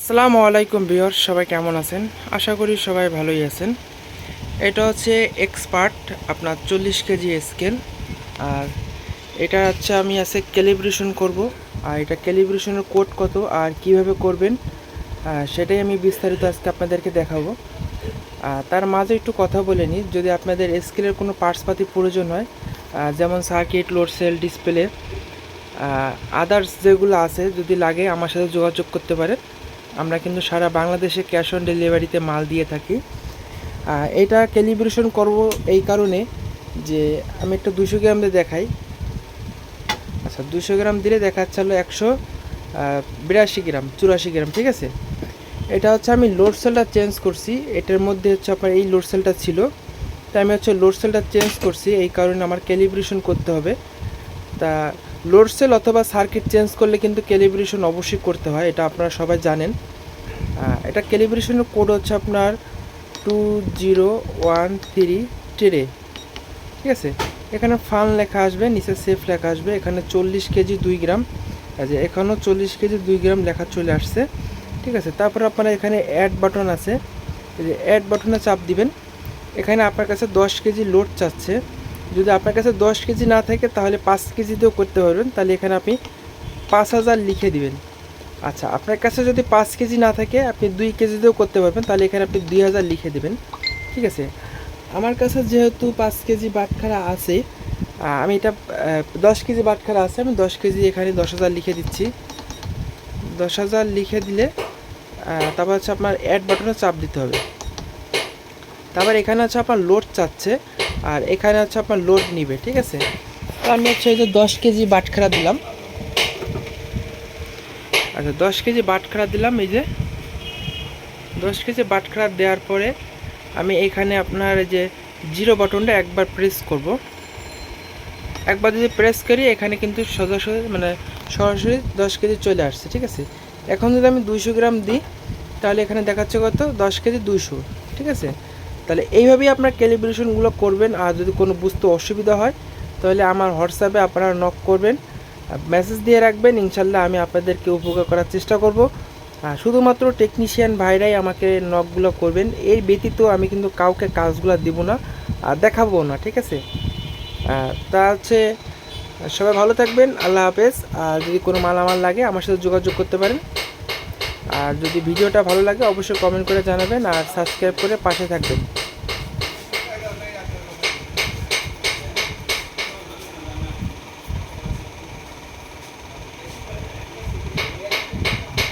আসসালামু আলাইকুম ভিউয়ার্স, সবাই কেমন আছেন? আশা করি সবাই ভালোই আছেন। এটা হচ্ছে এক্সপার্ট আপনার 40 কেজি স্কেল। আর এটা হচ্ছে আমি আজকে ক্যালিব্রেশন করব। আর এটা ক্যালিব্রেশনের কোড কত আর কিভাবে করবেন সেটাই আমি বিস্তারিত আজকে আপনাদেরকে দেখাবো। তার মাঝে একটু কথা বলে নিই, যদি আপনাদের স্কেলের কোনো পার্টসপাতি প্রয়োজন হয়, যেমন circuit, load cell, display, others যেগুলো আছে, যদি লাগে আমার সাথে যোগাযোগ করতে পারেন। আমরা কিন্তু সারা বাংলাদেশে ক্যাশ অন ডেলিভারিতে মাল দিয়ে থাকি। এটা ক্যালিব্রেশন করব এই কারণে যে আমি একটা 200 গ্রাম দিয়ে দেখাই। আচ্ছা, 200 গ্রাম দিলে দেখাচ্ছে হলো 182 গ্রাম, 84 গ্রাম, ঠিক আছে। এটা হচ্ছে আমি লোড সেলটা চেঞ্জ করছি। এটার মধ্যে হচ্ছে আপনার এই লোড সেলটা ছিল, তাই আমি হচ্ছে লোড সেলটা চেঞ্জ করছি, এই কারণে আমার ক্যালিব্রেশন করতে হবে। তা লোড সেল অথবা সার্কিট চেঞ্জ করলে কিন্তু ক্যালিব্রেশন অবশ্যই করতে হয়, এটা আপনারা সবাই জানেন। এটা ক্যালিব্রেশনের কোড হচ্ছে আপনার 2013 টেরে, ঠিক আছে। এখানে ফান লেখা আসবে, নিচে সেফ লেখা আসবে, এখানে 40 কেজি 2 গ্রাম, আচ্ছা এখানেও 40 কেজি 2 গ্রাম লেখা চলে আসছে, ঠিক আছে। তারপর আপনারা এখানে অ্যাড বাটন আছে, এই যে অ্যাড বাটনে চাপ দিবেন। এখানে আপনার কাছে 10 কেজি লোড চাচ্ছে। যদি আপনার কাছে 10 কেজি না থাকে তাহলে 5 কেজিতেও করতে পারবেন, তাহলে এখানে আপনি 5000 লিখে দিবেন। আচ্ছা, আপনার কাছে যদি 5 কেজি না থাকে আপনি 2 কেজিতেও করতে পারবেন, তাহলে এখানে আপনি 2000 লিখে দেবেন, ঠিক আছে। আমার কাছে যেহেতু 5 কেজি বাটখারা আছে, আমি এটা 10 কেজি বাটখারা আছে, আমি 10 কেজি এখানে 10,000 লিখে দিচ্ছি। 10,000 লিখে দিলে তারপর হচ্ছে আপনার অ্যাড বাটনে চাপ দিতে হবে। তারপর এখানে হচ্ছে আপনার লোড চাচ্ছে, আর এখানে হচ্ছে আপনার লোড নিবে, ঠিক আছে। তো আমি হচ্ছে এই যে 10 কেজি বাটখারা দিলাম। আচ্ছা, 10 কেজি বাটখারা দিলাম। এই যে 10 কেজি বাটখারা দেওয়ার পরে আমি এখানে আপনার এই যে জিরো বাটনটা একবার প্রেস করব। একবার যদি প্রেস করি এখানে কিন্তু সরাসরি 10 কেজি চলে আসছে, ঠিক আছে। এখন যদি আমি 200 গ্রাম দিই তাহলে এখানে দেখাচ্ছে কত, 10 কেজি 200, ঠিক আছে। তাহলে এইভাবেই আপনার ক্যালিব্রেশনগুলো করবেন। আর যদি কোনো বুঝতে অসুবিধা হয় তাহলে আমার হোয়াটসঅ্যাপে আপনারা নক করবেন, মেসেজ দিয়ে রাখবেন, ইনশাল্লাহ আমি আপনাদেরকে উপকার করার চেষ্টা করব। শুধুমাত্র টেকনিশিয়ান ভাইরাই আমাকে নকগুলো করবেন, এই ব্যতীত আমি কিন্তু কাউকে কাজগুলো দিব না আর দেখাবো না, ঠিক আছে। তা হচ্ছে সবাই ভালো থাকবেন, আল্লাহ হাফেজ। আর যদি কোনো মালামাল লাগে আমার সাথে যোগাযোগ করতে পারেন। আর যদি ভিডিওটা ভালো লাগে অবশ্যই কমেন্ট করে জানাবেন আর সাবস্ক্রাইব করে পাশে থাকবেন।